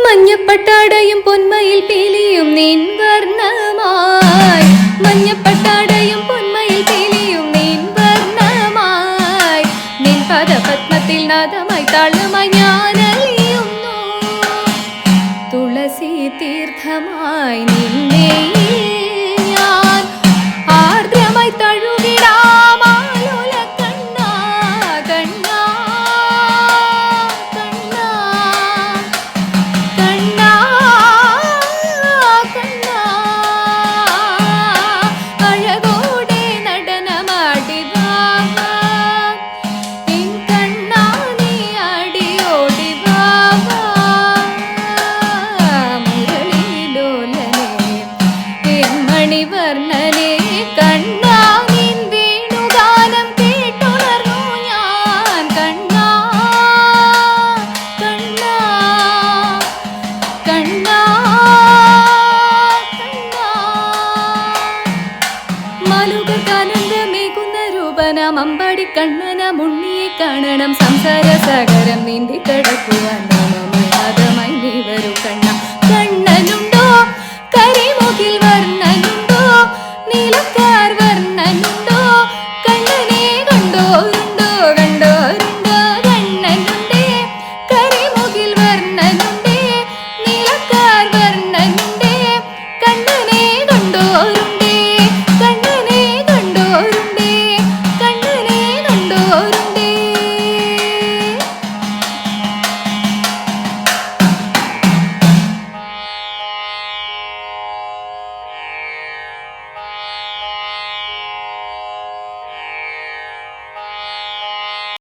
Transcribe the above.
മഞ്ഞപ്പട്ടാടയും പൊന്മയിൽ പീലിയും നിൻ വർണ്ണമായി, മഞ്ഞപ്പട്ടാടയും പൊന്മയിൽ പീലിയും നിൻ വർണ്ണമായി, നിൻ പദപത്മത്തിൽ നാദമായി താളമായി ഞാനലിയുന്നു. തുളസി തീർത്ഥമായി നിന്നെ ഞാൻ ആർദ്രമായി തഴുകിടാം ആലോല കണ്ണാ കണ്ണാ കണ്ണാ കണ്ണാ കണ്ണാ. അഴകോടെ നടനമാടി വാവാ എൻ കണ്ണാ നീ അടിയോടി വാവാ. മുരളീലോലനെ എൻ മണിവർണ്ണനെ കണ്ണാ നിൻ വേണുഗാനം കേട്ടുണർന്നു ഞാൻ കണ്ണാ കണ്ണാ കണ്ണാ കണ്ണാ. മാലുകർക്കാനന്ദമേകുന്ന രൂപനം അമ്പാടി കണ്ണന മുണ്ണിയെ കാണണം സംസാര സാഗരം നീന്തി